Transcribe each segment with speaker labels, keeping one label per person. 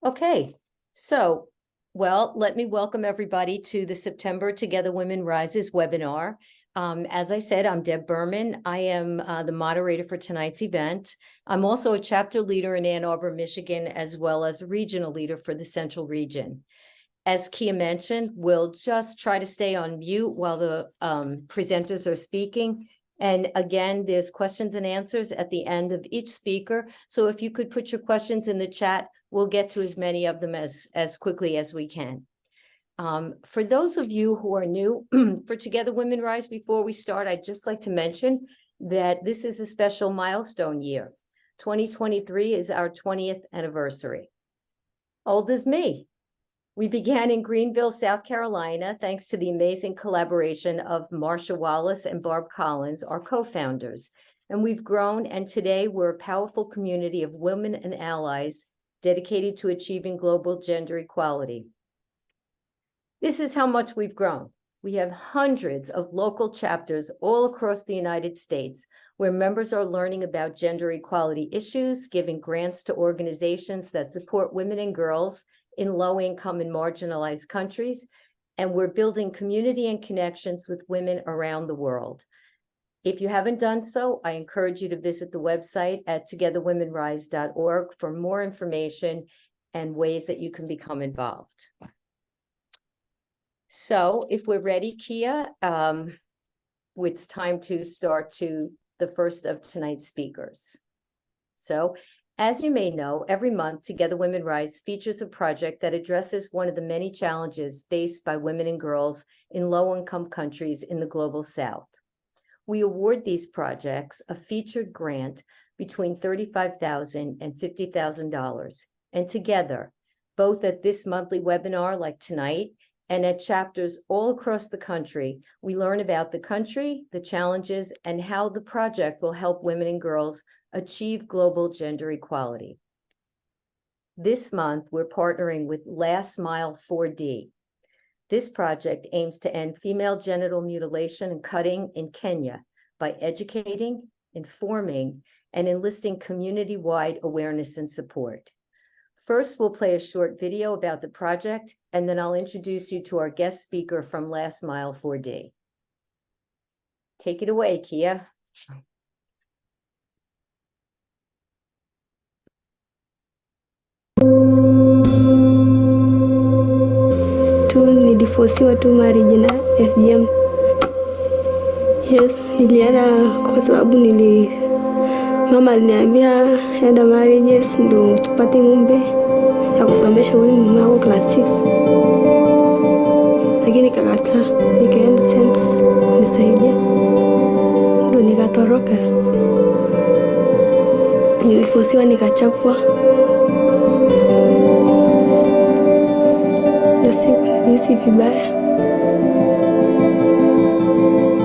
Speaker 1: Okay, let me welcome everybody to the September Together Women Rises webinar. As I said, I'm Deb Berman. I am the moderator for tonight's event. I'm also a chapter leader in Ann Arbor, Michigan, as well as a regional leader for the Central Region. As Kia mentioned, we'll just try to stay on mute while the presenters are speaking. And again, there's questions and answers at the end of each speaker. So if you could put your questions in the chat, we'll get to as many of them as quickly as we can. For those of you who are new for Together Women Rise, before we start, I'd just like to mention that this is a special milestone year. 2023 is our 20th anniversary. Old as me. We began in Greenville, South Carolina, thanks to the amazing collaboration of Marsha Wallace and Barb Collins, our co-founders. And we've grown, and today we're a powerful community of women and allies dedicated to achieving global gender equality. This is how much we've grown. We have hundreds of local chapters all across the United States where members are learning about gender equality issues, giving grants to organizations that support women and girls in low-income and marginalized countries, and we're building community and connections with women around the world. If you haven't done so, I encourage you to visit the website at togetherwomenrise.org for more information and ways that you can become involved. So if we're ready, Kia, it's time to start to the first of tonight's speakers. So, as you may know, every month, Together Women Rise features a project that addresses one of the many challenges faced by women and girls in low-income countries in the global South. We award these projects a featured grant between $35,000 and $50,000. And together, both at this monthly webinar like tonight and at chapters all across the country, we learn about the country, the challenges, and how the project will help women and girls achieve global gender equality. This month, we're partnering with Last Mile 4D. This project aims to end female genital mutilation and cutting in Kenya by educating, informing, and enlisting community-wide awareness and support. First, we'll play a short video about the project, and then I'll introduce you to our guest speaker from Last Mile 4D. Take it away, Kia.
Speaker 2: Nilifosiwa tu marriage na FGM. Yes, nilienda kwa sababu mama aliniambia enda marriages ndo tupate ng'ombe ya kusomesha huyu mume wako class 6. Lakini nikakataa, nikaenda sense nisaidia. Ndo nikatoroka. Nilifosiwa nikachapwa. Nilihisi vibaya.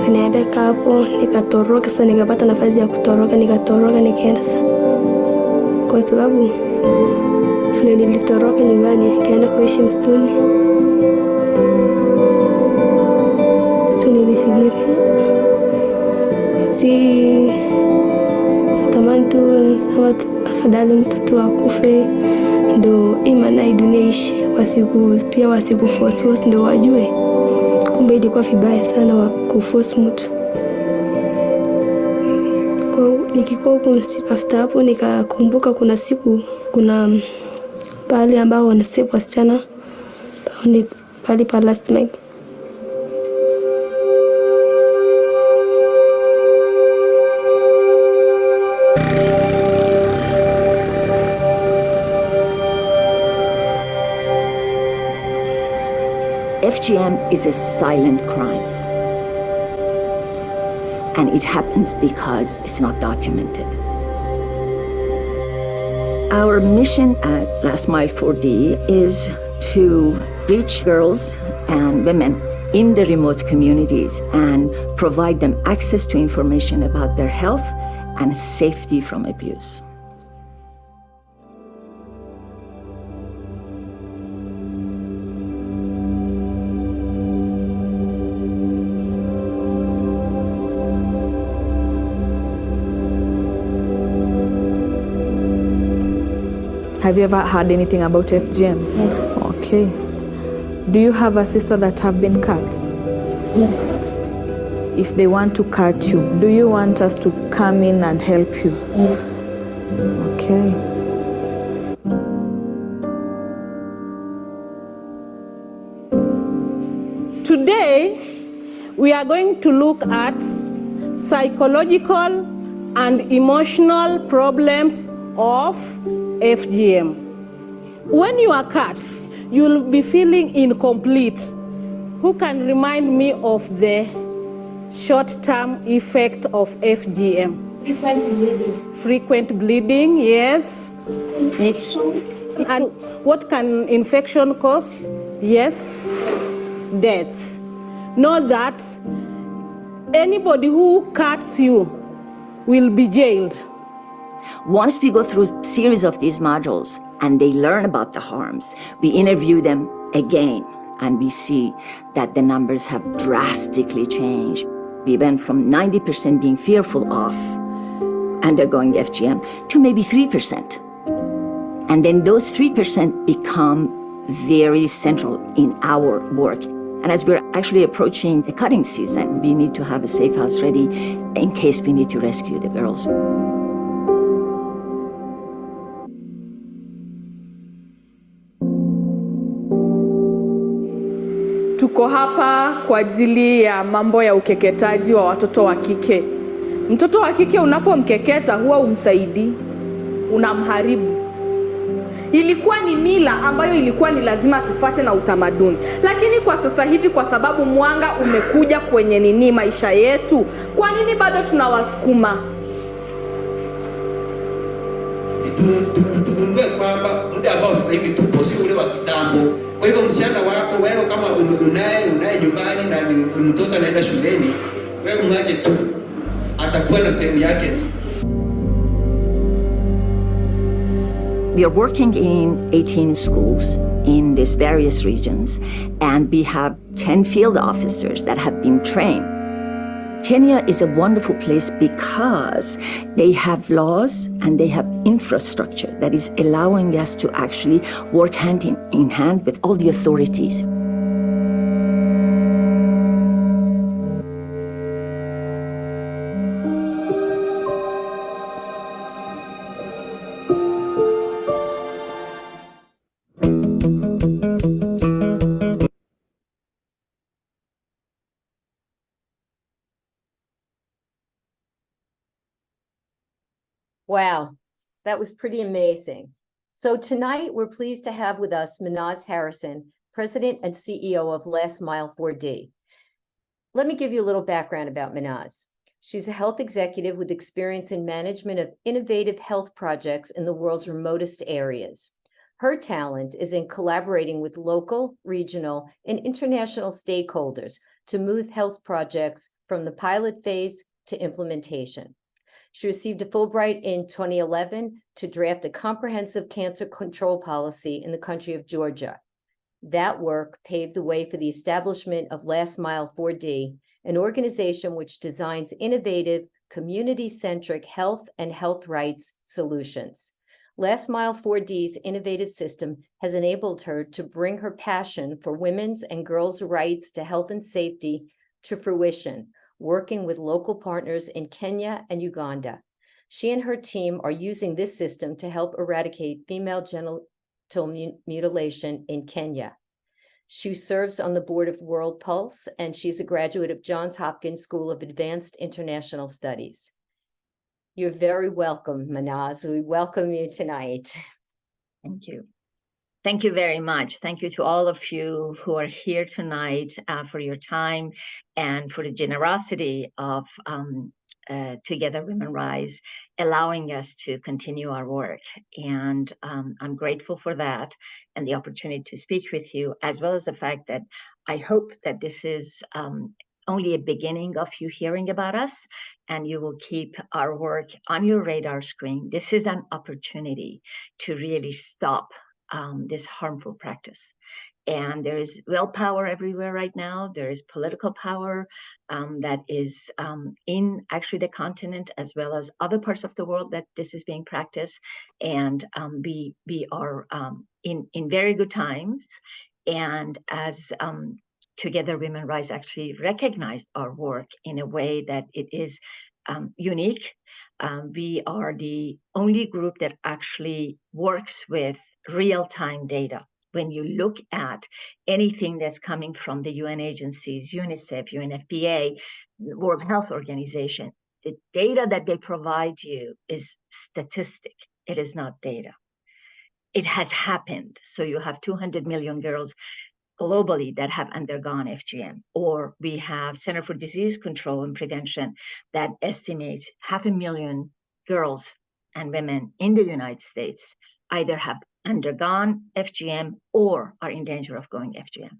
Speaker 2: Kaniambia hapo, nikatoroka. Sasa nikapata nafasi ya kutoroka, nikaenda sasa. Kwa sababu vile nilitoroka nyumbani, kaenda kuishi msituni. So nilifikiria tamani tu afadhali mtu tu akufe ndo imana hii dunia ishi, wasikuforce ndo wajue. Kumbe ilikuwa vibaya sana wa kuforce mtu. Kwa nikikuwa huko after hapo nikakumbuka kuna pahali ambao wanasave wasichana, pahali pa Last Mile.
Speaker 3: FGM is a silent crime, and it happens because it's not documented. Our mission at Last Mile 4D is to reach girls and women in the remote communities and provide them access to information about their health and safety from abuse.
Speaker 4: Have you ever heard anything about FGM?
Speaker 2: Yes.
Speaker 4: Okay. Do you have a sister that have been cut?
Speaker 2: Yes.
Speaker 4: If they want to cut you, do you want us to come in and help you?
Speaker 2: Yes.
Speaker 4: Okay.
Speaker 5: Today, we are going to look at psychological and emotional problems of FGM. When you are cut, you'll be feeling incomplete. Who can remind me of the short-term effect of FGM?
Speaker 2: Frequent bleeding.
Speaker 5: Frequent bleeding, yes. And what can infection cause? Yes, death. Know that anybody who cuts you will be jailed.
Speaker 3: Once we go through a series of these modules and they learn about the harms, we interview them again and we see that the numbers have drastically changed. We went from 90% being fearful of undergoing FGM to maybe 3%. And then those 3% become very central in our work. And as we're actually approaching the cutting season, we need to have a safe house ready in case we need to rescue the girls.
Speaker 4: Tuko hapa kwa ajili ya mambo ya ukeketaji wa watoto wa kike. Mtoto wa kike unapomkeketa huwa umsaidii, unamharibu. Ilikuwa ni mila ambayo ilikuwa ni lazima tufate na utamaduni. Lakini kwa sasa hivi kwa sababu mwanga umekuja kwenye maisha yetu, kwa nini bado tunawasukuma?
Speaker 6: Tugundue kwamba muda ambao sasa hivi tupo si ule wa kitambo. Kwa hivyo msichana wako wewe kama unaye nyumbani na mtoto anaenda shuleni, wewe mwache tu, atakuwa na sehemu yake.
Speaker 3: We are working in 18 schools in these various regions, and we have 10 field officers that have been trained. Kenya is a wonderful place because they have laws and they have infrastructure that is allowing us to actually work hand in hand with all the authorities.
Speaker 1: Wow, that was pretty amazing. So tonight we're pleased to have with us Minaz Harrison, President and CEO of Last Mile 4D. Let me give you a little background about Minaz. She's a health executive with experience in management of innovative health projects in the world's remotest areas. Her talent is in collaborating with local, regional, and international stakeholders to move health projects from the pilot phase to implementation. She received a Fulbright in 2011 to draft a comprehensive cancer control policy in the country of Georgia. That work paved the way for the establishment of Last Mile 4D, an organization which designs innovative, community-centric health and health rights solutions. Last Mile 4D's innovative system has enabled her to bring her passion for women's and girls' rights to health and safety to fruition, working with local partners in Kenya and Uganda. She and her team are using this system to help eradicate female genital mutilation in Kenya. She serves on the board of World Pulse, and she's a graduate of Johns Hopkins School of Advanced International Studies. You're very welcome, Minaz. We welcome you tonight.
Speaker 3: Thank you. Thank you very much. Thank you to all of you who are here tonight for your time and for the generosity of Together Women Rise, allowing us to continue our work. And I'm grateful for that and the opportunity to speak with you, as well as the fact that I hope that this is only a beginning of you hearing about us, and you will keep our work on your radar screen. This is an opportunity to really stop this harmful practice. And there is willpower everywhere right now. There is political power that is in actually the continent as well as other parts of the world that this is being practiced. And we are in very good times. And as Together Women Rise actually recognized our work in a way that it is unique. We are the only group that actually works with real-time data. When you look at anything that's coming from the UN agencies, UNICEF, UNFPA, World Health Organization, the data that they provide you is statistic. It is not data. It has happened. So you have 200 million girls globally that have undergone FGM, or we have Center for Disease Control and Prevention that estimates 500,000 girls and women in the United States either have undergone FGM or are in danger of going FGM.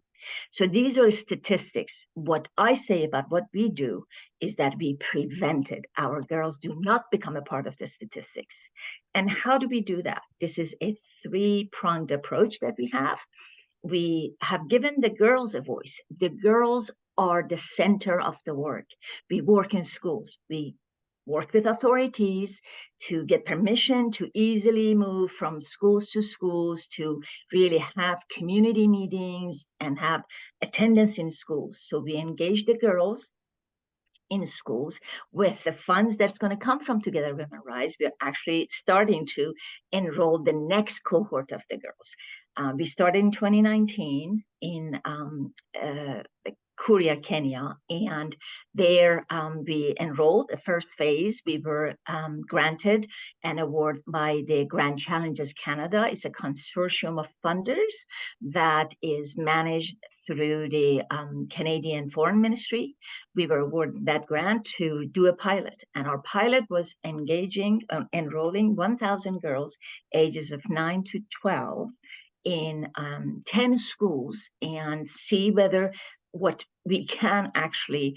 Speaker 3: So these are statistics. What I say about what we do is that we prevent it. Our girls do not become a part of the statistics. And how do we do that? This is a three-pronged approach that we have. We have given the girls a voice. The girls are the center of the work. We work in schools. We work with authorities to get permission to easily move from schools to schools, to really have community meetings and have attendance in schools. So we engage the girls in schools with the funds that's going to come from Together Women Rise. We're actually starting to enroll the next cohort of the girls. We started in 2019 in Kuria, Kenya, and there we enrolled the first phase. We were granted an award by the Grand Challenges Canada. It's a consortium of funders that is managed through the Canadian Foreign Ministry. We were awarded that grant to do a pilot, and our pilot was enrolling 1,000 girls ages of 9 to 12 in 10 schools and see whether what we can actually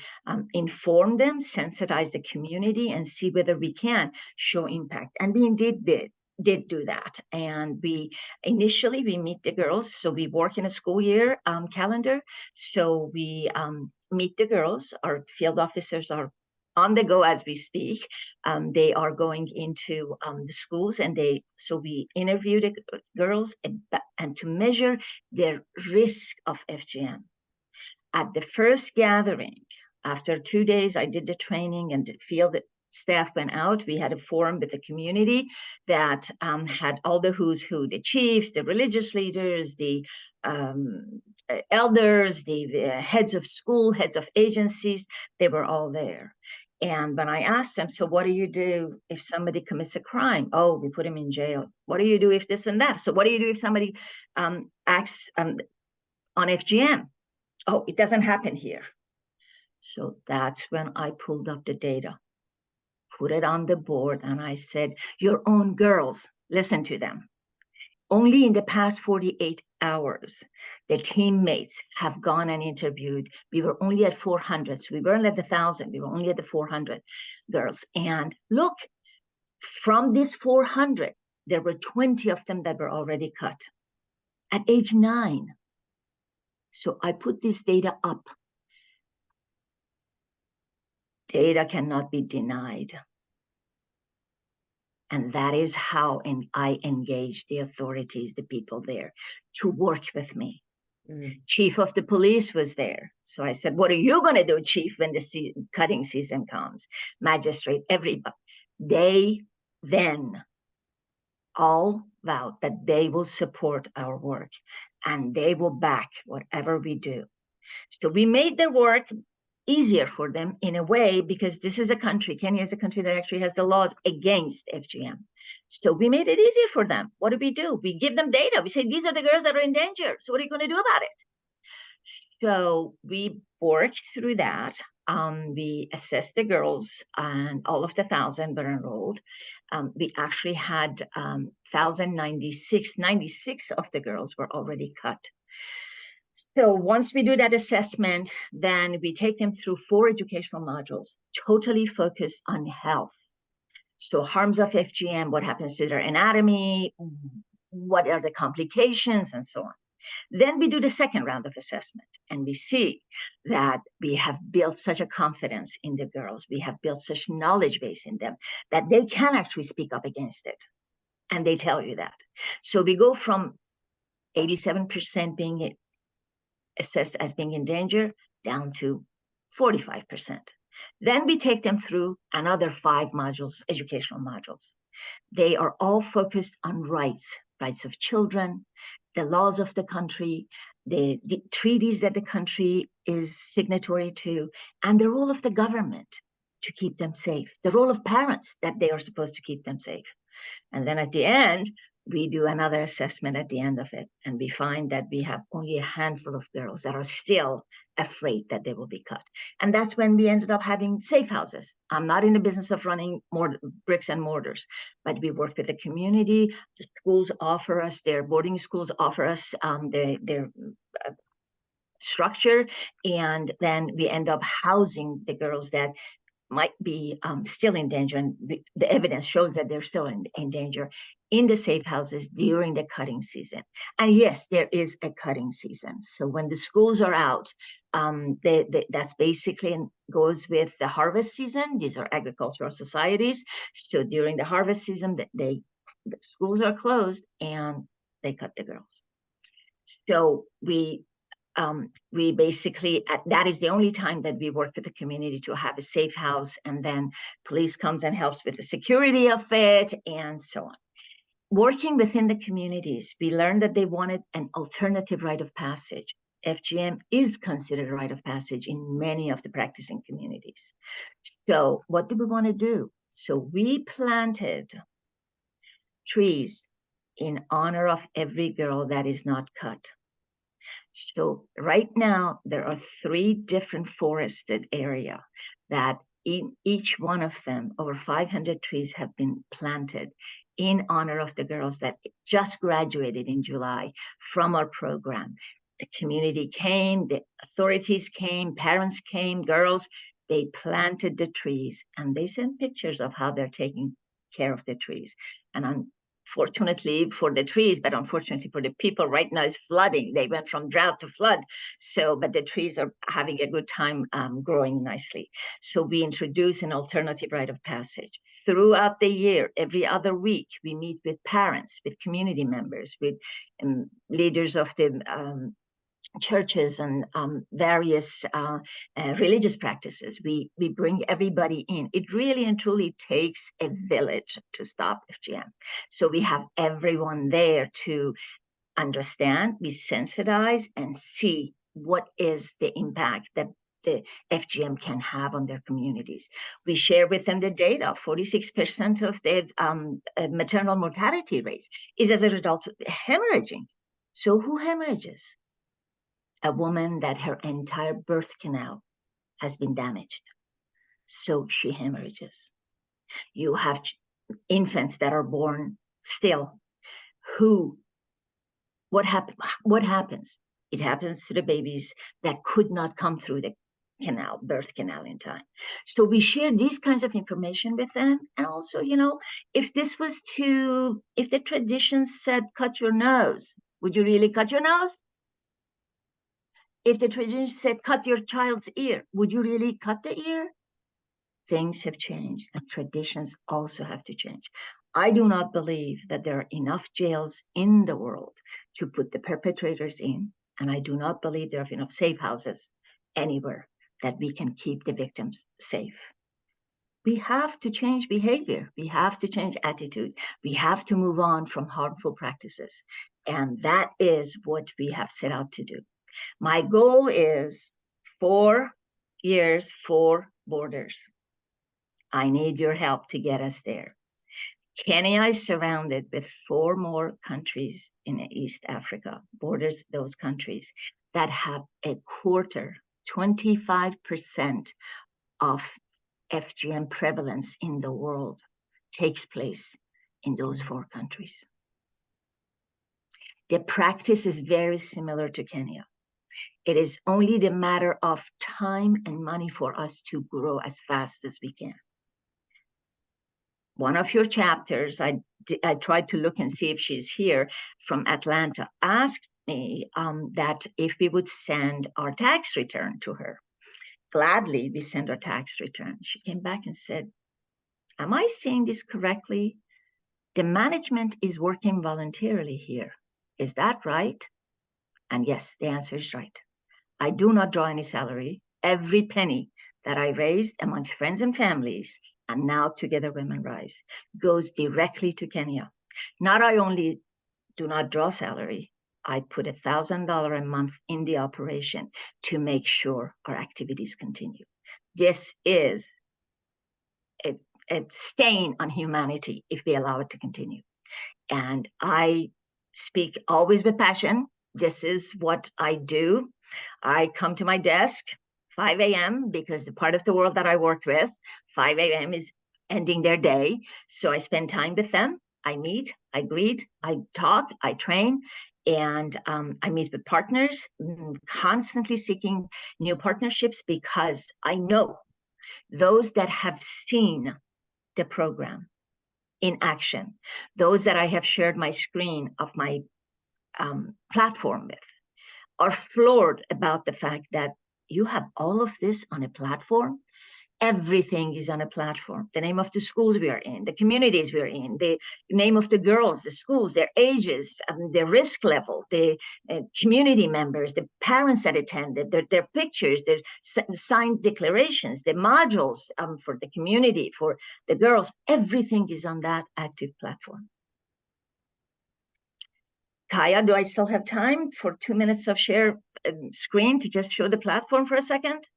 Speaker 3: inform them, sensitize the community, and see whether we can show impact. And we indeed did do that. And we initially meet the girls. So we work in a school year calendar. So we meet the girls. Our field officers are on the go as we speak. They are going into the schools, and so we interview the girls and to measure their risk of FGM. At the first gathering, after 2 days, I did the training, and the field staff went out. We had a forum with the community that had all the who's who, the chiefs, the religious leaders, the elders, the heads of school, heads of agencies. They were all there. And when I asked them, so what do you do if somebody commits a crime? Oh, we put him in jail. What do you do if this and that? So what do you do if somebody acts on FGM? Oh, it doesn't happen here. So that's when I pulled up the data, put it on the board, and I said, your own girls, listen to them. Only in the past 48 hours, their teammates have gone and interviewed. We were only at 400. So we weren't at the 1,000. We were only at the 400 girls. And look, from these 400, there were 20 of them that were already cut at age 9. So I put this data up. Data cannot be denied. And that is how I engaged the authorities, the people there, to work with me. Chief of the police was there. So I said, what are you going to do, chief, when the cutting season comes? Magistrate, everybody. They then all vowed that they will support our work and they will back whatever we do. So we made the work easier for them in a way, because this is a country, Kenya is a country that actually has the laws against FGM. So we made it easier for them. What do? We give them data. We say, these are the girls that are in danger. So what are you going to do about it? So we worked through that. We assessed the girls, and all of the 1,000 were enrolled. We actually had 1,096, 96 of the girls were already cut. So once we do that assessment, then we take them through 4 educational modules, totally focused on health. So harms of FGM, what happens to their anatomy, what are the complications, and so on. Then we do the second round of assessment, and we see that we have built such a confidence in the girls, we have built such knowledge base in them that they can actually speak up against it. And they tell you that. So we go from 87% being assessed as being in danger down to 45%. Then we take them through another 5 modules, educational modules. They are all focused on rights of children, the laws of the country, the treaties that the country is signatory to, and the role of the government to keep them safe, the role of parents that they are supposed to keep them safe. And then at the end, we do another assessment at the end of it, and we find that we have only a handful of girls that are still afraid that they will be cut. And that's when we ended up having safe houses. I'm not in the business of running more bricks and mortars, but we work with the community. The schools offer us, their boarding schools offer us their structure, and then we end up housing the girls that might be still in danger, and the evidence shows that they're still in danger, in the safe houses during the cutting season. And yes, there is a cutting season. So when the schools are out, that's basically goes with the harvest season. These are agricultural societies. So during the harvest season, the schools are closed and they cut the girls. So we basically, that is the only time that we work with the community to have a safe house, and then police comes and helps with the security of it and so on. Working within the communities, we learned that they wanted an alternative rite of passage. FGM is considered a rite of passage in many of the practicing communities. So what do we want to do? So we planted trees in honor of every girl that is not cut. So right now, there are 3 different forested areas that in each one of them, over 500 trees have been planted in honor of the girls that just graduated in July from our program. The community came, the authorities came, parents came, girls, they planted the trees, and they sent pictures of how they're taking care of the trees. And unfortunately for the trees, but unfortunately for the people, right now is flooding. They went from drought to flood. So, but the trees are having a good time growing nicely. So we introduce an alternative rite of passage. Throughout the year, every other week, we meet with parents, with community members, with leaders of the churches and various religious practices. We bring everybody in. It really and truly takes a village to stop FGM. So we have everyone there to understand, be sensitized, and see what is the impact that the FGM can have on their communities. We share with them the data. 46% of the maternal mortality rates is as a result of hemorrhaging. So who hemorrhages? A woman that her entire birth canal has been damaged. So she hemorrhages. You have infants that are born still. What happens? It happens to the babies that could not come through the birth canal in time. So we share these kinds of information with them. And also, if the tradition said, cut your nose, would you really cut your nose? If the tradition said, cut your child's ear, would you really cut the ear? Things have changed, and traditions also have to change. I do not believe that there are enough jails in the world to put the perpetrators in, and I do not believe there are enough safe houses anywhere that we can keep the victims safe. We have to change behavior. We have to change attitude. We have to move on from harmful practices. And that is what we have set out to do. My goal is 4 years, 4 borders. I need your help to get us there. Kenya is surrounded with 4 more countries in East Africa, borders those countries that have a quarter, 25% of FGM prevalence in the world takes place in those 4 countries. The practice is very similar to Kenya. It is only the matter of time and money for us to grow as fast as we can. One of your chapters, I tried to look and see if she's here, from Atlanta, asked me that if we would send our tax return to her. Gladly, we sent our tax return. She came back and said, am I saying this correctly? The management is working voluntarily here. Is that right? And yes, the answer is right. I do not draw any salary. Every penny that I raised amongst friends and families, and now Together Women Rise, goes directly to Kenya. Not I only do not draw salary, I put $1,000 a month in the operation to make sure our activities continue. This is a stain on humanity if we allow it to continue. And I speak always with passion. This is what I do. I come to my desk 5 a.m. because the part of the world that I work with, 5 a.m. is ending their day. So I spend time with them. I meet, I greet, I talk, I train, and I meet with partners, constantly seeking new partnerships because I know those that have seen the program in action, those that I have shared my screen of my platform with, are floored about the fact that you have all of this on a platform. Everything is on a platform. The name of the schools we are in, the communities we are in, the name of the girls, the schools, their ages, their risk level, the community members, the parents that attended, their pictures, their signed declarations, the modules for the community, for the girls. Everything is on that active platform. Kaya, do I still have time for 2 minutes of share screen to just show the platform for a second?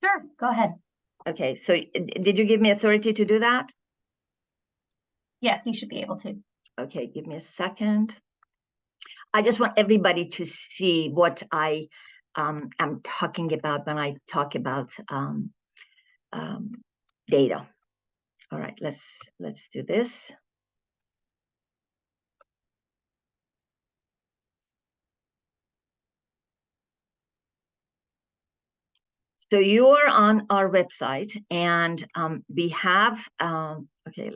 Speaker 7: Sure, go ahead.
Speaker 3: Okay, so did you give me authority to do that?
Speaker 7: Yes, you should be able to.
Speaker 3: Okay, give me a second. I just want everybody to see what I am talking about when I talk about data. All right, let's do this. So you are on our website, and we have, okay,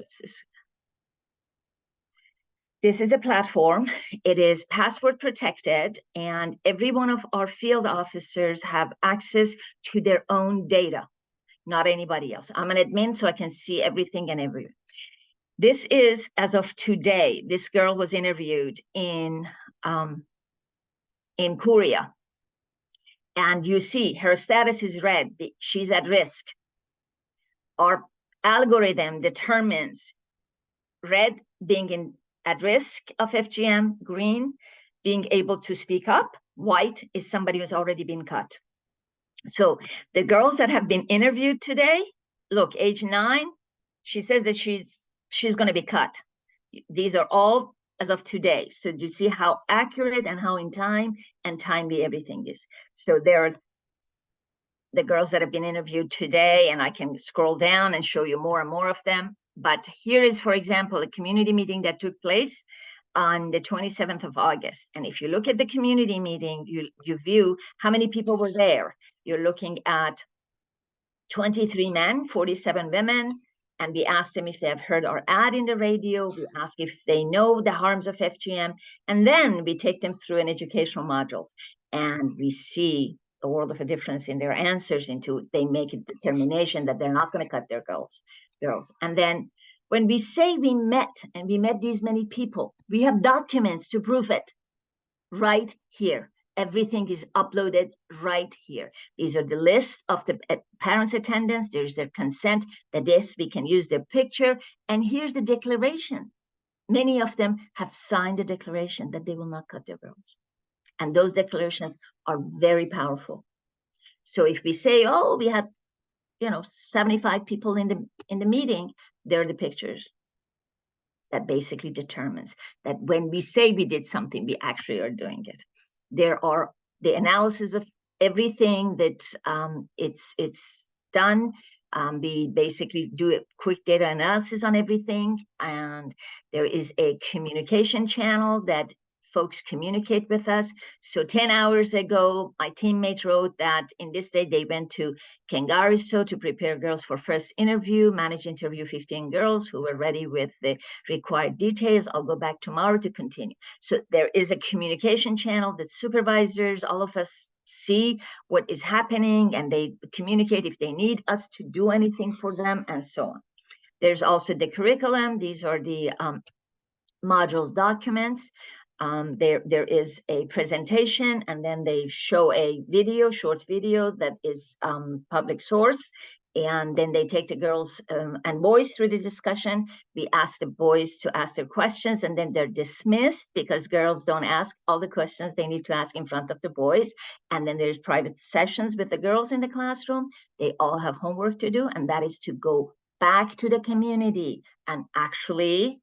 Speaker 3: this is the platform. It is password protected, and every one of our field officers have access to their own data, not anybody else. I'm an admin, so I can see everything and everything. This is, as of today, this girl was interviewed in Korea. And you see her status is red, she's at risk. Our algorithm determines red being at risk of FGM, green being able to speak up, white is somebody who's already been cut. So the girls that have been interviewed today, look, age 9, she says that she's going to be cut. These are all as of today. So do you see how accurate and how in time and timely everything is? So there are the girls that have been interviewed today, and I can scroll down and show you more and more of them. But here is, for example, a community meeting that took place on the 27th of August. And if you look at the community meeting, you view how many people were there. You're looking at 23 men, 47 women, and we asked them if they have heard our ad in the radio. We ask if they know the harms of FGM, and then we take them through an educational modules, and we see a world of a difference in their answers. Into they make a determination that they're not going to cut their girls. And then when we say we met these many people, we have documents to prove it right here. Everything is uploaded right here. These are the list of the parents' attendance. There's their consent that yes, we can use their picture. And here's the declaration. Many of them have signed a declaration that they will not cut their girls. And those declarations are very powerful. So if we say, oh, we had, 75 people in the meeting, they're the pictures. That basically determines that when we say we did something, we actually are doing it. There are the analysis of everything that it's done. We basically do a quick data analysis on everything. And there is a communication channel that folks communicate with us. So 10 hours ago, my teammates wrote that in this day, they went to Kangaristo to prepare girls for first interview, managed to interview 15 girls who were ready with the required details. I'll go back tomorrow to continue. So there is a communication channel that supervisors, all of us see what is happening, and they communicate if they need us to do anything for them, and so on. There's also the curriculum. These are the modules documents. There is a presentation, and then they show a video, short video that is public source. And then they take the girls and boys through the discussion. We ask the boys to ask their questions, and then they're dismissed because girls don't ask all the questions they need to ask in front of the boys. And then there's private sessions with the girls in the classroom. They all have homework to do, and that is to go back to the community and actually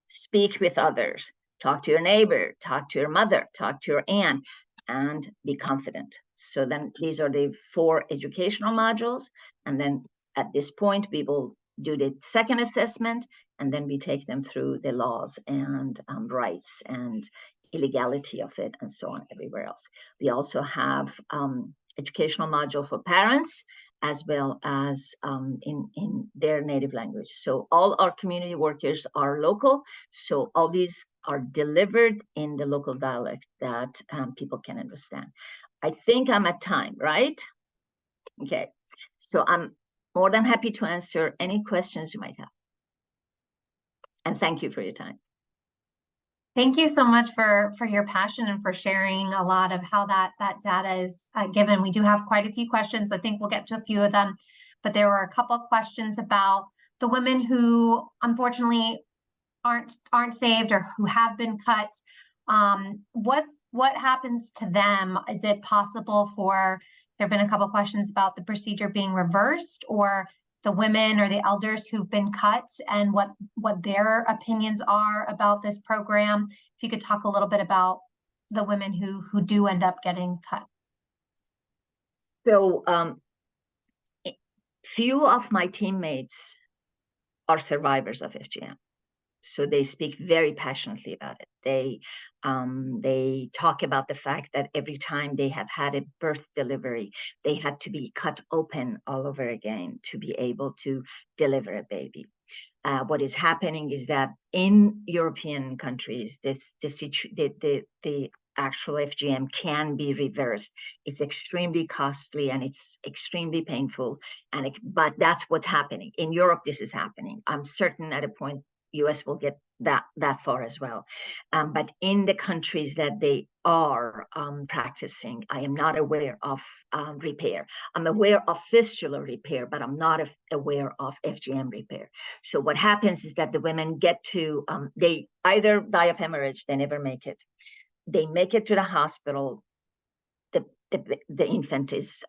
Speaker 3: speak with others. Talk to your neighbor, talk to your mother, talk to your aunt, and be confident. So then these are the 4 educational modules. And then at this point, we will do the second assessment, and then we take them through the laws and rights and illegality of it, and so on everywhere else. We also have educational module for parents, as well as in their native language. So all our community workers are local. So all these are delivered in the local dialect that people can understand. I think I'm at time, right? Okay, so I'm more than happy to answer any questions you might have. And thank you for your time.
Speaker 7: Thank you so much for your passion and for sharing a lot of how that data is given. We do have quite a few questions. I think we'll get to a few of them, but there were a couple of questions about the women who unfortunately aren't saved or who have been cut. What happens to them? Is it possible for, there have been a couple of questions about the procedure being reversed, or the women or the elders who've been cut, and what their opinions are about this program. If you could talk a little bit about the women who do end up getting cut.
Speaker 3: So few of my teammates are survivors of FGM. So they speak very passionately about it. They talk about the fact that every time they have had a birth delivery, they had to be cut open all over again to be able to deliver a baby. What is happening is that in European countries, the actual FGM can be reversed. It's extremely costly and it's extremely painful. But that's what's happening. In Europe, this is happening. I'm certain at a point US will get that far as well. But in the countries that they are practicing, I am not aware of repair. I'm aware of fistula repair, but I'm not aware of FGM repair. So what happens is that the women get to, they either die of hemorrhage, they never make it. They make it to the hospital, the infant is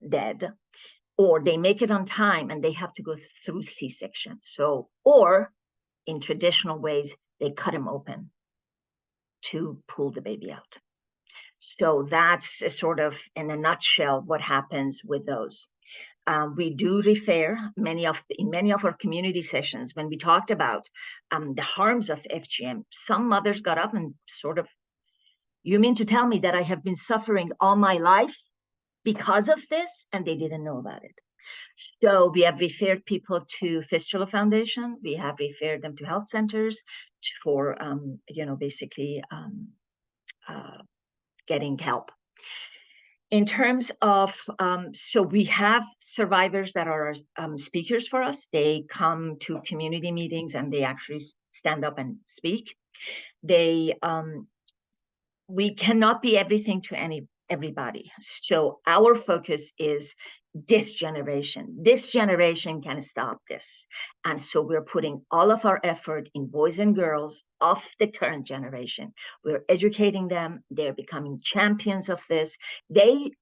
Speaker 3: dead, or they make it on time and they have to go through C-section. So, or in traditional ways, they cut them open to pull the baby out. So that's a sort of, in a nutshell, what happens with those. We do refer in many of our community sessions when we talked about the harms of FGM. Some mothers got up and sort of, you mean to tell me that I have been suffering all my life because of this? And they didn't know about it. So we have referred people to Fistula Foundation. We have referred them to health centers for, basically getting help. In terms of, so we have survivors that are speakers for us. They come to community meetings and they actually stand up and speak. We cannot be everything to everybody. So our focus is this generation. This generation can stop this. And so we're putting all of our effort in boys and girls of the current generation. We're educating them. They're becoming champions of this.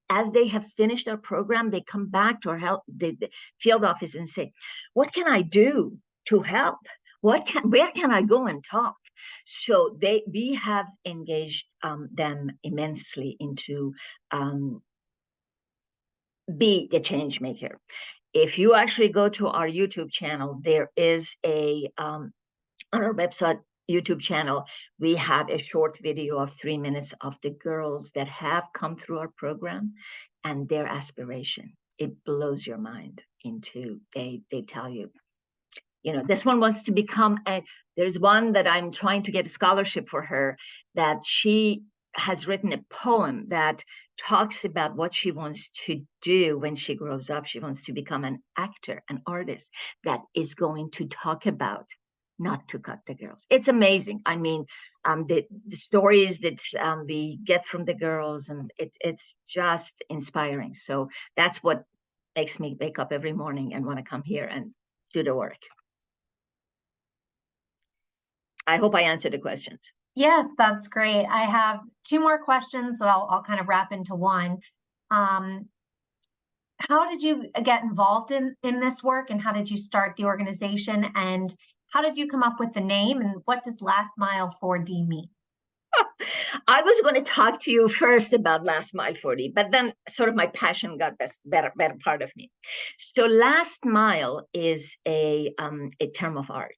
Speaker 3: As they have finished our program, they come back to our the field office and say, what can I do to help? Where can I go and talk? So we have engaged them immensely into be the change maker. If you actually go to our YouTube channel, there is on our website, YouTube channel, we have a short video of 3 minutes of the girls that have come through our program and their aspiration. It blows your mind into, they tell you, this one wants to become there's one that I'm trying to get a scholarship for her, that she has written a poem that talks about what she wants to do when she grows up. She wants to become an actor, an artist that is going to talk about not to cut the girls. It's amazing. I mean, the stories that we get from the girls, and it's just inspiring. So that's what makes me wake up every morning and want to come here and do the work. I hope I answered the questions.
Speaker 7: Yes, that's great. I have 2 more questions that I'll kind of wrap into one. How did you get involved in this work, and how did you start the organization, and how did you come up with the name, and what does Last Mile 4D mean?
Speaker 3: I was going to talk to you first about Last Mile 4D, but then sort of my passion got better part of me. So Last Mile is a term of art.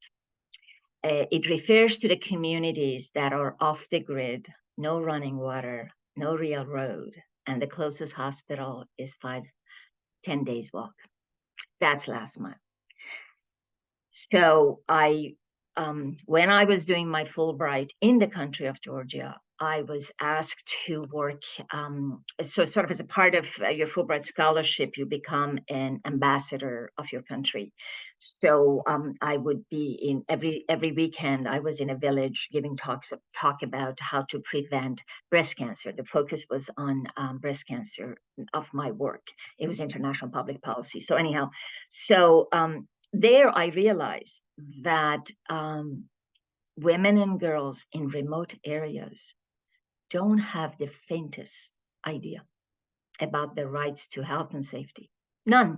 Speaker 3: It refers to the communities that are off the grid, no running water, no real road, and the closest hospital is 5-10 days walk. That's Last Mile. So when I was doing my Fulbright in the country of Georgia, I was asked to work, so sort of as a part of your Fulbright scholarship, you become an ambassador of your country. So I would be in every weekend, I was in a village giving talk about how to prevent breast cancer. The focus was on breast cancer of my work. It was international public policy. So anyhow, so there I realized that women and girls in remote areas don't have the faintest idea about their rights to health and safety. None.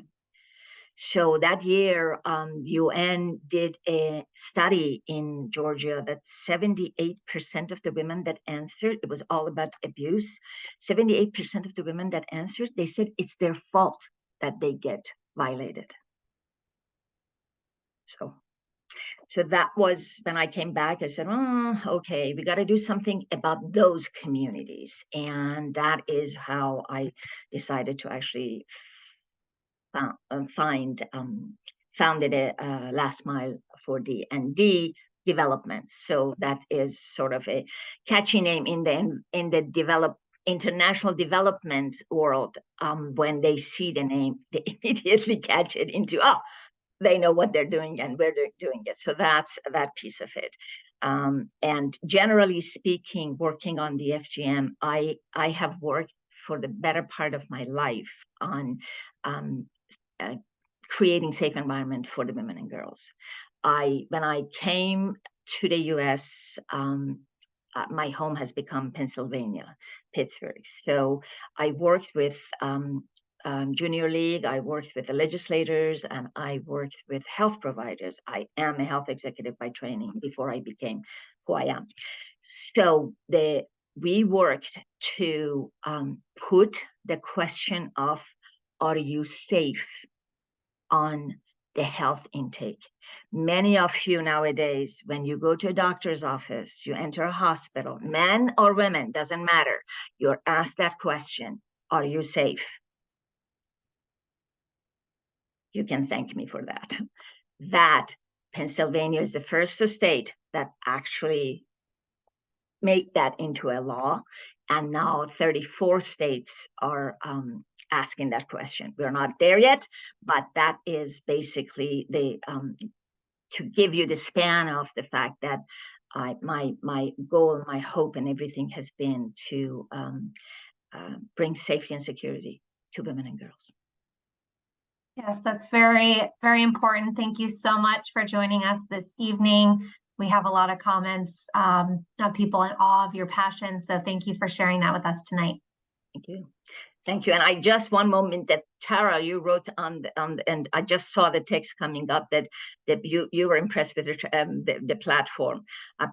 Speaker 3: So that year, UN did a study in Georgia that 78% of the women that answered, it was all about abuse, 78% of the women that answered, they said it's their fault that they get violated. So that was when I came back. I said, okay, we got to do something about those communities. And that is how I decided to actually founded a Last Mile 4D and D development. So that is sort of a catchy name in the international development world. When they see the name, they immediately catch it into, they know what they're doing and where they're doing it. So that's that piece of it. And generally speaking, working on the FGM, I have worked for the better part of my life on creating safe environment for the women and girls. When I came to the US, my home has become Pennsylvania, Pittsburgh. So I worked with Junior League, I worked with the legislators, and I worked with health providers. I am a health executive by training before I became who I am. So we worked to put the question of, are you safe on the health intake? Many of you nowadays, when you go to a doctor's office, you enter a hospital, men or women, doesn't matter. You're asked that question, are you safe? You can thank me for that. That Pennsylvania is the first state that actually made that into a law. And now 34 states are asking that question. We're not there yet, but that is basically to give you the span of the fact that my goal, my hope, and everything has been to bring safety and security to women and girls.
Speaker 7: Yes, that's very, very important. Thank you so much for joining us this evening. We have a lot of comments of people in awe of your passion. So thank you for sharing that with us tonight.
Speaker 3: Thank you. Thank you. And I just one moment that Tara, you wrote and I just saw the text coming up that you were impressed with the platform.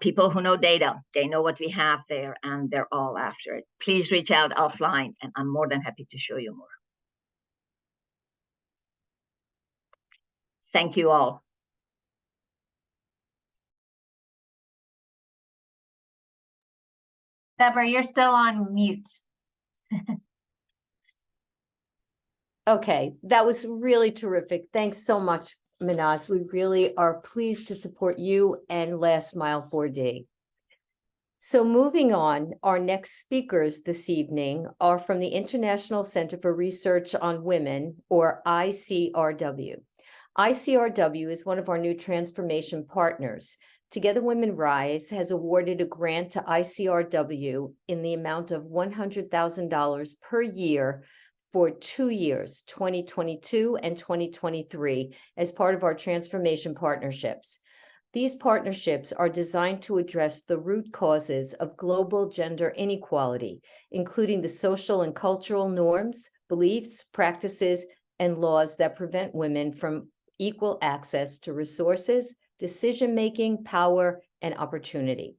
Speaker 3: People who know data, they know what we have there, and they're all after it. Please reach out offline, and I'm more than happy to show you more. Thank you all.
Speaker 7: Deborah, you're still on mute.
Speaker 1: Okay, that was really terrific. Thanks so much, Manaz. We really are pleased to support you and Last Mile 4D. So moving on, our next speakers this evening are from the International Center for Research on Women, or ICRW. ICRW is one of our new transformation partners. Together Women Rise has awarded a grant to ICRW in the amount of $100,000 per year for 2 years, 2022 and 2023, as part of our transformation partnerships. These partnerships are designed to address the root causes of global gender inequality, including the social and cultural norms, beliefs, practices, and laws that prevent women from equal access to resources, decision-making, power, and opportunity.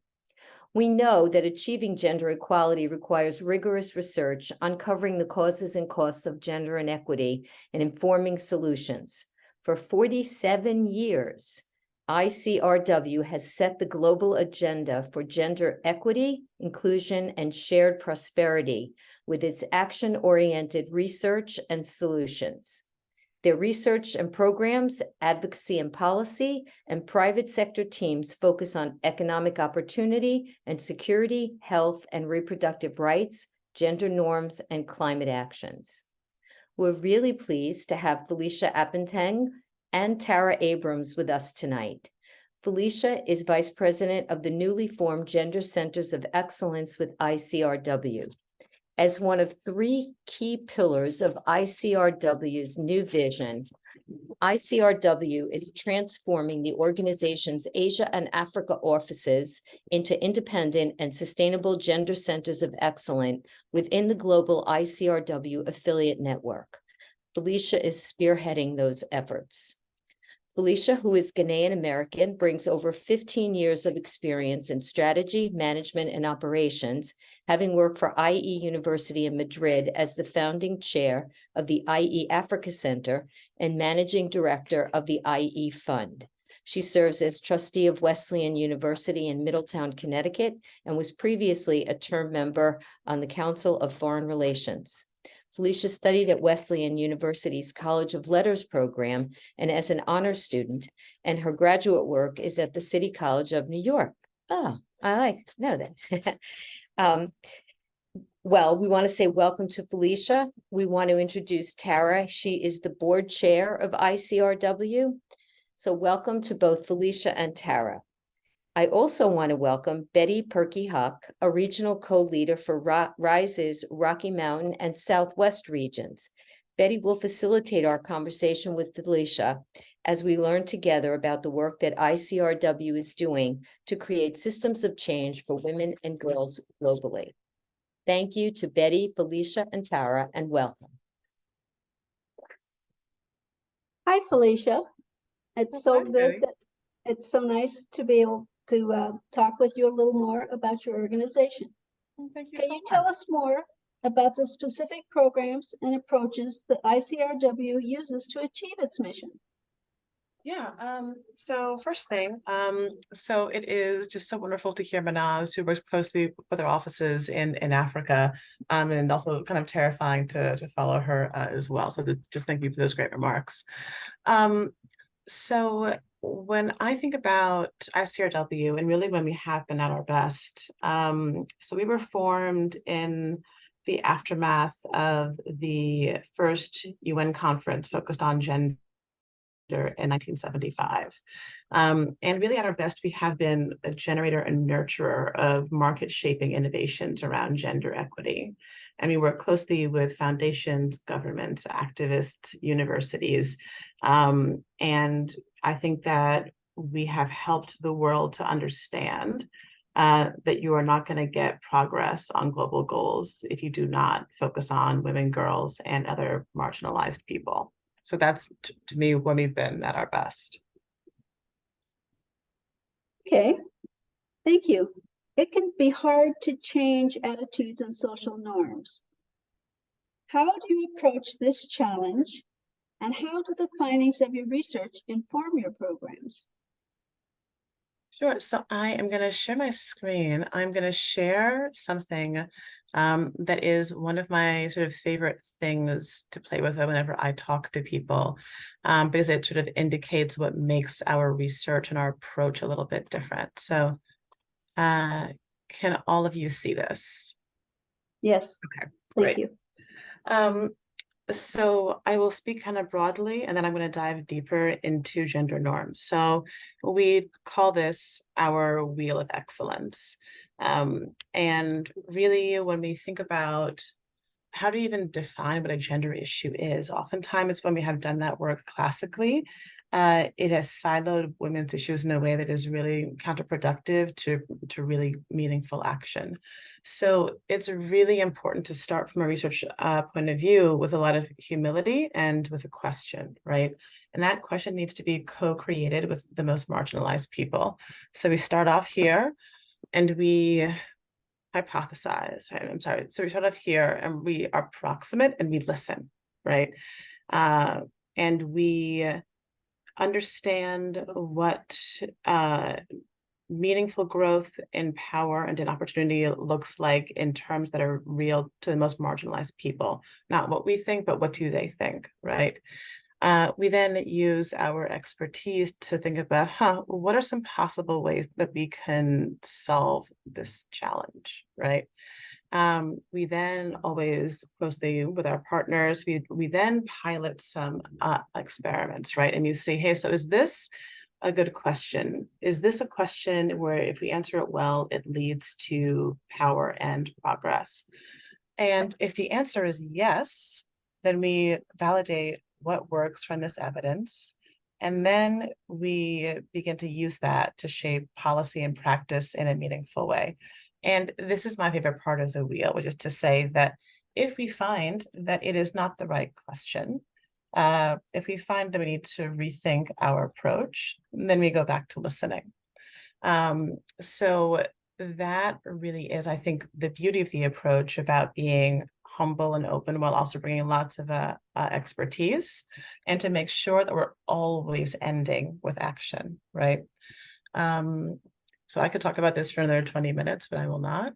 Speaker 1: We know that achieving gender equality requires rigorous research, uncovering the causes and costs of gender inequity, and informing solutions. For 47 years, ICRW has set the global agenda for gender equity, inclusion, and shared prosperity with its action-oriented research and solutions. Their research and programs, advocacy and policy, and private sector teams focus on economic opportunity and security, health and reproductive rights, gender norms, and climate actions. We're really pleased to have Felicia Appenteng and Tara Abrams with us tonight. Felicia is Vice President of the newly formed Gender Centers of Excellence with ICRW. As one of 3 key pillars of ICRW's new vision, ICRW is transforming the organization's Asia and Africa offices into independent and sustainable gender centers of excellence within the global ICRW affiliate network. Felicia is spearheading those efforts. Felicia, who is Ghanaian American, brings over 15 years of experience in strategy, management, and operations, having worked for IE University in Madrid as the founding chair of the IE Africa Center and managing director of the IE Fund. She serves as trustee of Wesleyan University in Middletown, Connecticut, and was previously a term member on the Council of Foreign Relations. Felicia studied at Wesleyan University's College of Letters program and as an honors student, and her graduate work is at the City College of New York. Oh, I know that. Well, we want to say welcome to Felicia. We want to introduce Tara. She is the board chair of ICRW. So welcome to both Felicia and Tara. I also want to welcome Betty Perky-Huck, a regional co-leader for RISE's Rocky Mountain and Southwest regions. Betty will facilitate our conversation with Felicia as we learn together about the work that ICRW is doing to create systems of change for women and girls globally. Thank you to Betty, Felicia, and Tara, and welcome.
Speaker 8: Hi, Felicia. It's so good. It's so nice to be able to talk with you a little more about your organization.
Speaker 9: Thank you.
Speaker 8: Can you tell us more about the specific programs and approaches that ICRW uses to achieve its mission?
Speaker 9: Yeah, so first thing, so it is just so wonderful to hear Manaz, who works closely with our offices in Africa, and also kind of terrifying to follow her as well. So just thank you for those great remarks. So when I think about ICRW and really when we have been at our best, so we were formed in the aftermath of the first UN conference focused on gender in 1975. And really at our best, we have been a generator and nurturer of market-shaping innovations around gender equity. And we work closely with foundations, governments, activists, universities. And I think that we have helped the world to understand that you are not going to get progress on global goals if you do not focus on women, girls, and other marginalized people. So that's, to me, when we've been at our best.
Speaker 8: Okay, thank you. It can be hard to change attitudes and social norms. How do you approach this challenge, and how do the findings of your research inform your programs?
Speaker 9: Sure. So I am going to share my screen. I'm going to share something that is one of my sort of favorite things to play with whenever I talk to people, because it sort of indicates what makes our research and our approach a little bit different. So can all of you see this?
Speaker 8: Yes.
Speaker 9: Okay,
Speaker 8: Thank
Speaker 9: great.
Speaker 8: you.
Speaker 9: So I will speak kind of broadly, and then I'm going to dive deeper into gender norms. So we call this our wheel of excellence. And really, when we think about how to even define what a gender issue is, oftentimes when we have done that work classically, it has siloed women's issues in a way that is really counterproductive to really meaningful action. So it's really important to start from a research point of view with a lot of humility and with a question, right? And that question needs to be co-created with the most marginalized people. So we start off here and we hypothesize, right? I'm sorry. So we start off here and we are proximate and we listen, right? And we understand what meaningful growth in power and in opportunity looks like in terms that are real to the most marginalized people. Not what we think, but what do they think, right? We then use our expertise to think about, what are some possible ways that we can solve this challenge, right? We then always closely with our partners, we then pilot some experiments, right? And you say, hey, so is this a good question? Is this a question where if we answer it well, it leads to power and progress? And if the answer is yes, then we validate what works from this evidence. And then we begin to use that to shape policy and practice in a meaningful way. And this is my favorite part of the wheel, which is to say that if we find that it is not the right question, if we find that we need to rethink our approach, then we go back to listening. So that really is, I think, the beauty of the approach about being humble and open while also bringing lots of expertise, and to make sure that we're always ending with action, right? So I could talk about this for another 20 minutes, but I will not.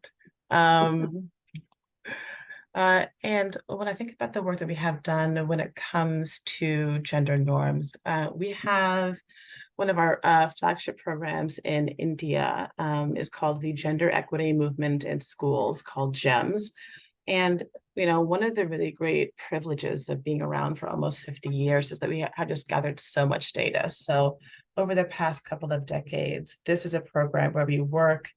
Speaker 9: And when I think about the work that we have done when it comes to gender norms, we have one of our flagship programs in India is called the Gender Equity Movement in Schools, called GEMS. And, one of the really great privileges of being around for almost 50 years is that we have just gathered so much data. So over the past couple of decades, this is a program where we work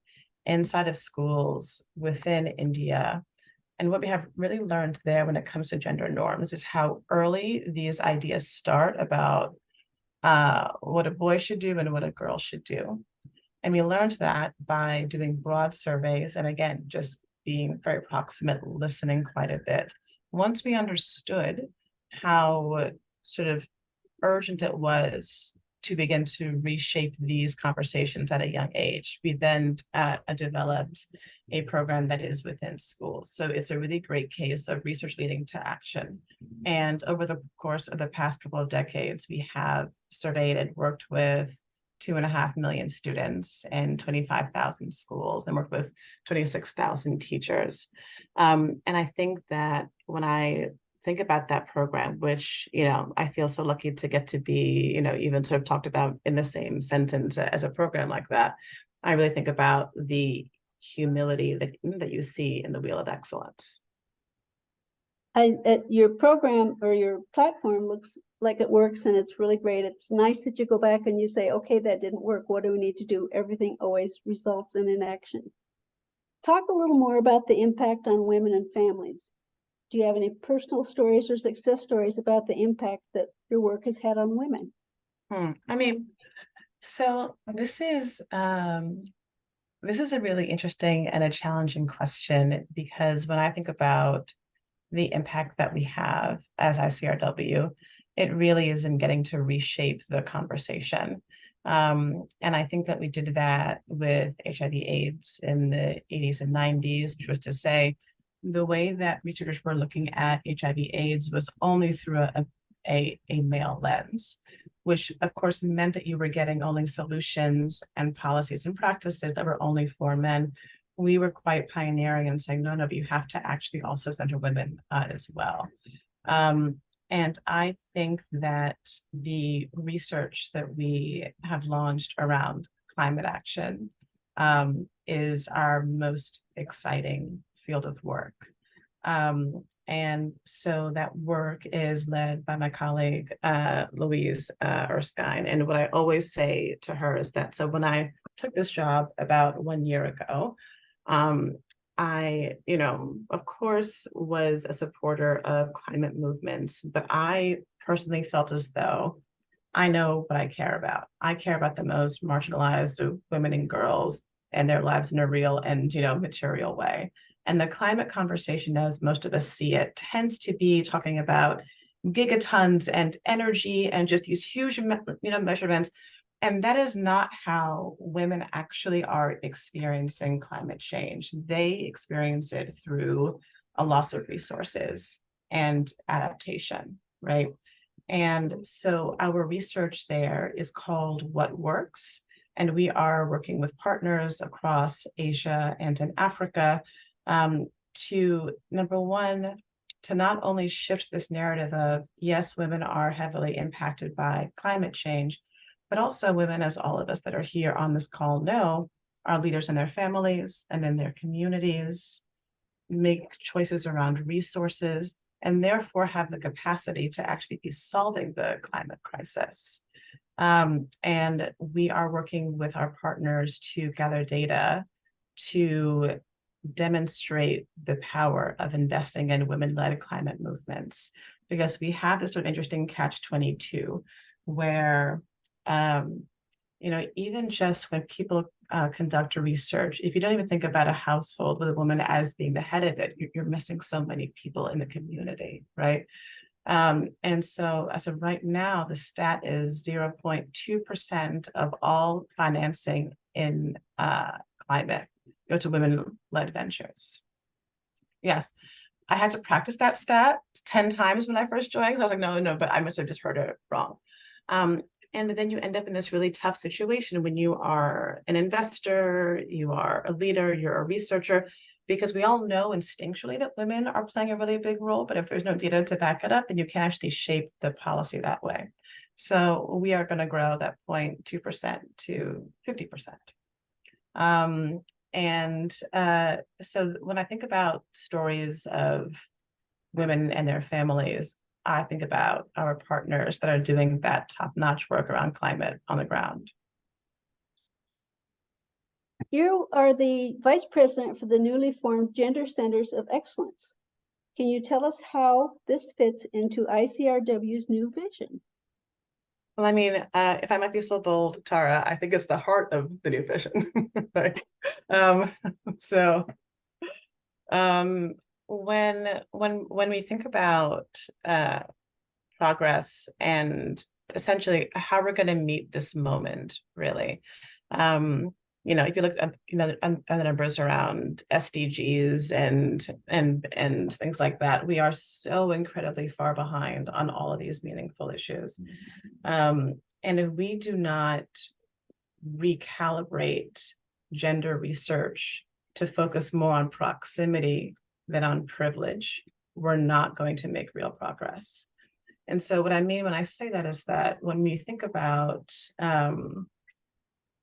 Speaker 9: inside of schools within India. And what we have really learned there when it comes to gender norms is how early these ideas start about what a boy should do and what a girl should do. And we learned that by doing broad surveys, and again, just being very proximate, listening quite a bit. Once we understood how sort of urgent it was to begin to reshape these conversations at a young age, we then developed a program that is within schools. So it's a really great case of research leading to action. And over the course of the past couple of decades, we have surveyed and worked with 2.5 million students in 25,000 schools and worked with 26,000 teachers. And I think that when I think about that program, which, I feel so lucky to get to be, even sort of talked about in the same sentence as a program like that, I really think about the humility that you see in the Wheel of Excellence.
Speaker 8: Your program or your platform looks like it works, and it's really great. It's nice that you go back and you say, okay, that didn't work. What do we need to do? Everything always results in an action. Talk a little more about the impact on women and families. Do you have any personal stories or success stories about the impact that your work has had on women?
Speaker 9: So this is a really interesting and a challenging question, because when I think about the impact that we have as ICRW, it really is in getting to reshape the conversation. And I think that we did that with HIV/AIDS in the 80s and 90s, which was to say, the way that researchers were looking at HIV/AIDS was only through a male lens. which of course meant that you were getting only solutions and policies and practices that were only for men. We were quite pioneering and saying, no, but you have to actually also center women as well. And I think that the research that we have launched around climate action is our most exciting field of work. And so that work is led by my colleague, Louise Erskine. And what I always say to her is that, so when I took this job about 1 year ago, I, of course, was a supporter of climate movements, but I personally felt as though I know what I care about. I care about the most marginalized women and girls and their lives in a real and, material way. And the climate conversation, as most of us see it, tends to be talking about gigatons and energy and just these huge, measurements. And that is not how women actually are experiencing climate change. They experience it through a loss of resources and adaptation, right? And so our research there is called What Works? And we are working with partners across Asia and in Africa to, number one, to not only shift this narrative of, yes, women are heavily impacted by climate change, but also women, as all of us that are here on this call know, are leaders in their families and in their communities, make choices around resources, and therefore have the capacity to actually be solving the climate crisis. And we are working with our partners to gather data to demonstrate the power of investing in women-led climate movements, because we have this sort of interesting catch-22 where even just when people conduct research, if you don't even think about a household with a woman as being the head of it, you're missing so many people in the community, right? And so as of right now, the stat is 0.2% of all financing in climate go to women-led ventures. Yes, I had to practice that stat 10 times when I first joined. So I was like, no, but I must have just heard it wrong. And then you end up in this really tough situation when you are an investor, you are a leader, you're a researcher, because we all know instinctually that women are playing a really big role, but if there's no data to back it up, then you can actually shape the policy that way. So we are going to grow that 0.2% to 50%. So when I think about stories of women and their families, I think about our partners that are doing that top-notch work around climate on the ground.
Speaker 8: You are the vice president for the newly formed Gender Centers of Excellence. Can you tell us how this fits into ICRW's new vision?
Speaker 9: Well, I mean, if I might be so bold, Tara, I think it's the heart of the new vision, right? When we think about progress and essentially how we're going to meet this moment, really, if you look at the numbers around SDGs and things like that, we are so incredibly far behind on all of these meaningful issues. And if we do not recalibrate gender research to focus more on proximity than on privilege, we're not going to make real progress. And so what I mean when I say that is that when we think about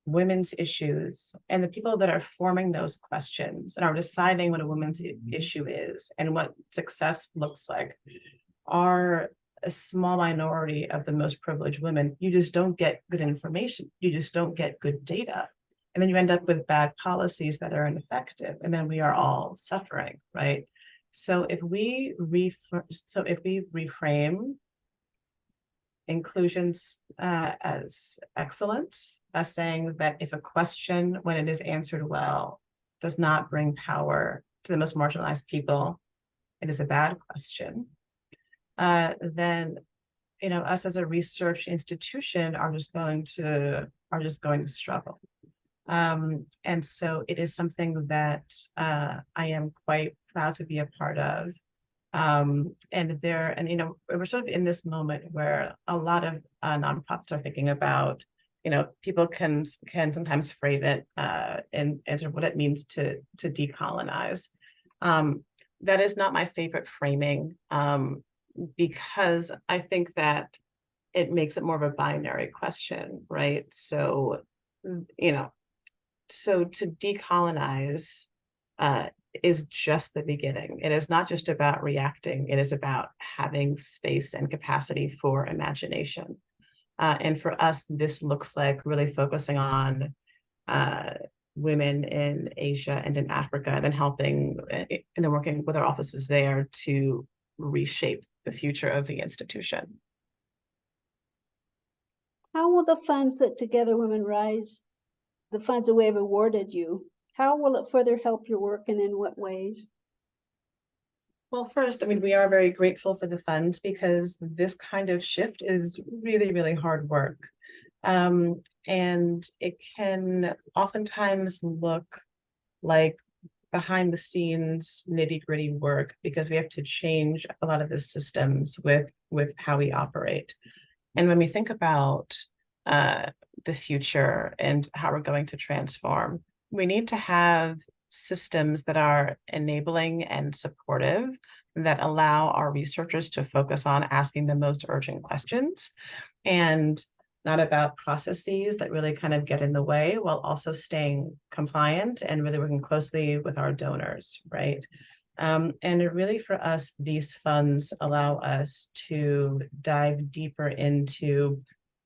Speaker 9: women's issues and the people that are forming those questions and are deciding what a women's issue is and what success looks like are a small minority of the most privileged women, you just don't get good information. You just don't get good data. And then you end up with bad policies that are ineffective. And then we are all suffering, right? So if we reframe inclusions as excellence, as saying that if a question, when it is answered well, does not bring power to the most marginalized people, it is a bad question. Then, us as a research institution are just going to struggle. And so it is something that I am quite proud to be a part of. And you know, we're sort of in this moment where a lot of nonprofits are thinking about, you know, people can sometimes frame it in sort of what it means to decolonize. That is not my favorite framing, because I think that it makes it more of a binary question, right? So, you know, so to decolonize is just the beginning. It is not just about reacting, it is about having space and capacity for imagination. And for us, this looks like really focusing on women in Asia and in Africa, and then helping and then working with our offices there to reshape the future of the institution.
Speaker 8: How will the funds that Together Women Rise, the funds that we have awarded you, how will it further help your work and in what ways?
Speaker 9: Well, first, I mean, we are very grateful for the funds because this kind of shift is really, really hard work. And it can oftentimes look like behind the scenes nitty-gritty work because we have to change a lot of the systems with how we operate. And when we think about the future and how we're going to transform, we need to have systems that are enabling and supportive, that allow our researchers to focus on asking the most urgent questions, and not about processes that really kind of get in the way while also staying compliant and really working closely with our donors, right? And really for us, these funds allow us to dive deeper into,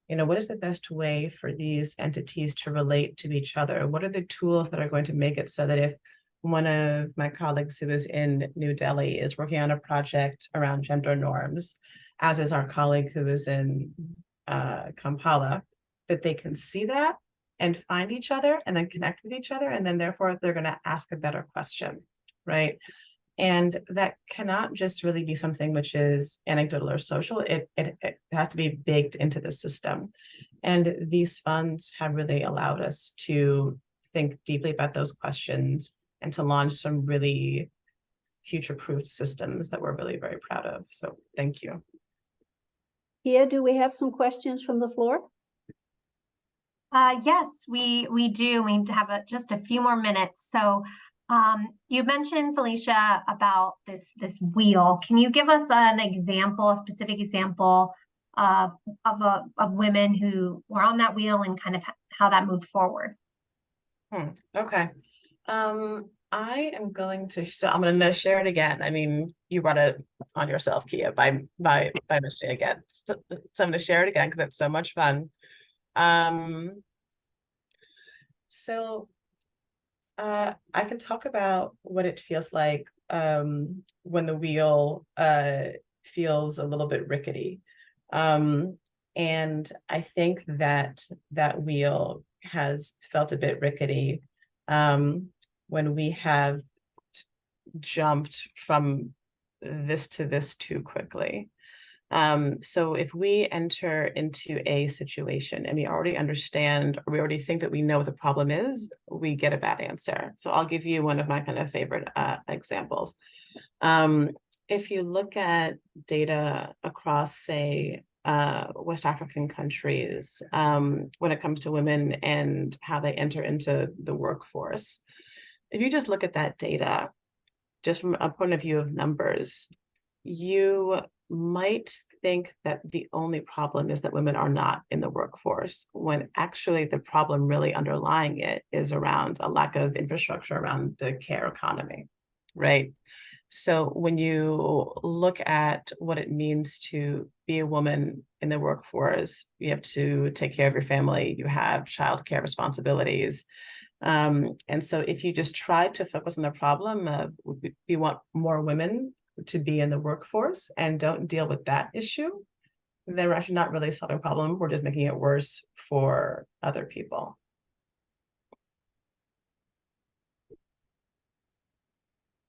Speaker 9: you know, what is the best way for these entities to relate to each other? What are the tools that are going to make it so that if one of my colleagues who is in New Delhi is working on a project around gender norms, as is our colleague who is in Kampala, that they can see that and find each other and then connect with each other, and then therefore they're going to ask a better question, right? And that cannot just really be something which is anecdotal or social. It has to be baked into the system. And these funds have really allowed us to think deeply about those questions and to launch some really future-proof systems that we're really very proud of. So thank you.
Speaker 8: Kia, do we have some questions from the floor?
Speaker 7: Yes, we do. We have just a few more minutes. So you mentioned, Felicia, about this wheel. Can you give us an example, a specific example of women who were on that wheel and kind of how that moved forward?
Speaker 9: Okay. I am going to, so I'm going to share it again. I mean, you brought it on yourself, Kia, by mentioning it again. So I'm going to share it again because it's so much fun. I can talk about what it feels like when the wheel feels a little bit rickety. And I think that wheel has felt a bit rickety when we have jumped from this to this too quickly. So if we enter into a situation and we already understand, or we already think that we know what the problem is, we get a bad answer. So I'll give you one of my kind of favorite examples. If you look at data across, say, West African countries, when it comes to women and how they enter into the workforce, if you just look at that data, just from a point of view of numbers, you might think that the only problem is that women are not in the workforce, when actually the problem really underlying it is around a lack of infrastructure around the care economy, right? So when you look at what it means to be a woman in the workforce, you have to take care of your family, you have childcare responsibilities. And so if you just try to focus on the problem, we want more women to be in the workforce and don't deal with that issue, then we're actually not really solving a problem. We're just making it worse for other people.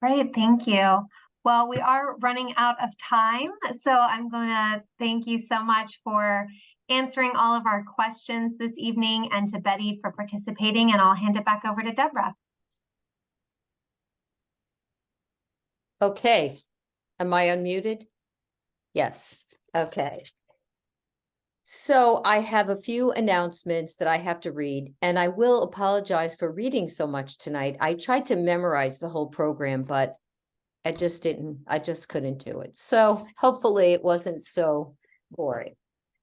Speaker 7: Great, thank you. Well, we are running out of time, so I'm going to thank you so much for answering all of our questions this evening, and to Betty for participating, and I'll hand it back over to Deborah.
Speaker 1: Okay. Am I unmuted? Yes, okay. So I have a few announcements that I have to read, and I will apologize for reading so much tonight. I tried to memorize the whole program, but I just couldn't do it. So hopefully it wasn't so boring.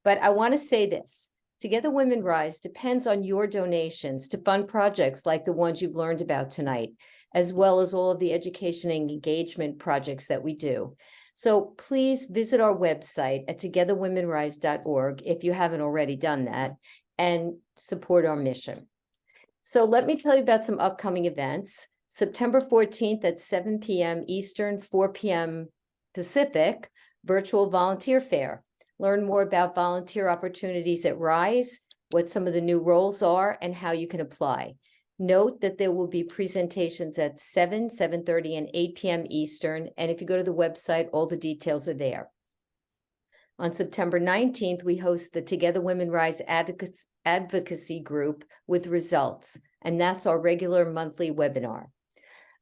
Speaker 1: But I want to say this. Together Women Rise depends on your donations to fund projects like the ones you've learned about tonight, as well as all of the education and engagement projects that we do. So please visit our website at togetherwomenrise.org if you haven't already done that, and support our mission. So let me tell you about some upcoming events. September 14th at 7 p.m. Eastern, 4 p.m. Pacific, virtual volunteer fair. Learn more about volunteer opportunities at RISE, what some of the new roles are, and how you can apply. Note that there will be presentations at 7, 7:30, and 8 p.m. Eastern, and if you go to the website, all the details are there. On September 19th, we host the Together Women Rise Advocacy Group with results, and that's our regular monthly webinar.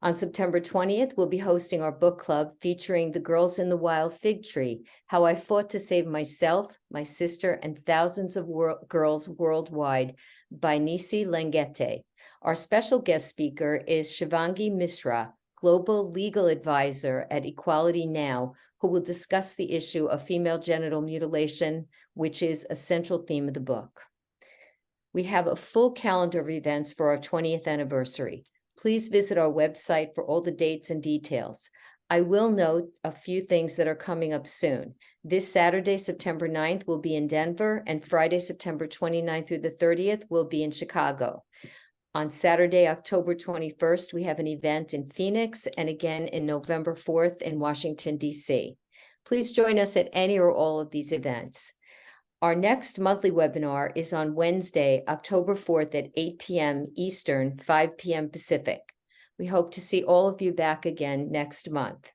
Speaker 1: On September 20th, we'll be hosting our book club featuring The Girls in the Wild Fig Tree, How I Fought to Save Myself, My Sister, and Thousands of Girls Worldwide by Nisi Lengete. Our special guest speaker is Shivangi Mishra, Global Legal Advisor at Equality Now, who will discuss the issue of female genital mutilation, which is a central theme of the book. We have a full calendar of events for our 20th anniversary. Please visit our website for all the dates and details. I will note a few things that are coming up soon. This Saturday, September 9th, will be in Denver, and Friday, September 29th through the 30th, will be in Chicago. On Saturday, October 21st, we have an event in Phoenix, and again in November 4th in Washington, D.C. Please join us at any or all of these events. Our next monthly webinar is on Wednesday, October 4th at 8 p.m. Eastern, 5 p.m. Pacific. We hope to see all of you back again next month.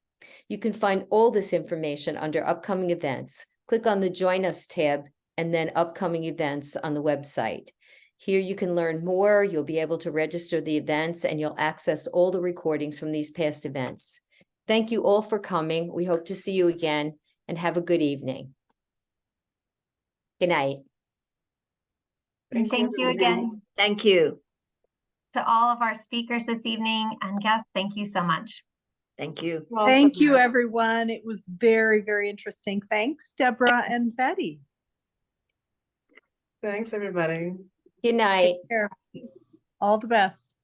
Speaker 1: You can find all this information under upcoming events. Click on the Join Us tab and then upcoming events on the website. Here you can learn more, you'll be able to register the events, and you'll access all the recordings from these past events. Thank you all for coming. We hope to see you again, and have a good evening. Good night.
Speaker 7: And thank you again
Speaker 3: Thank you.
Speaker 7: to all of our speakers this evening and guests. Thank you so much.
Speaker 3: Thank you.
Speaker 9: Well
Speaker 10: Thank you,
Speaker 9: said.
Speaker 10: everyone. It was very, very interesting. Thanks, Deborah and Betty.
Speaker 9: Thanks, everybody.
Speaker 1: Good night.
Speaker 10: Take care. All the best.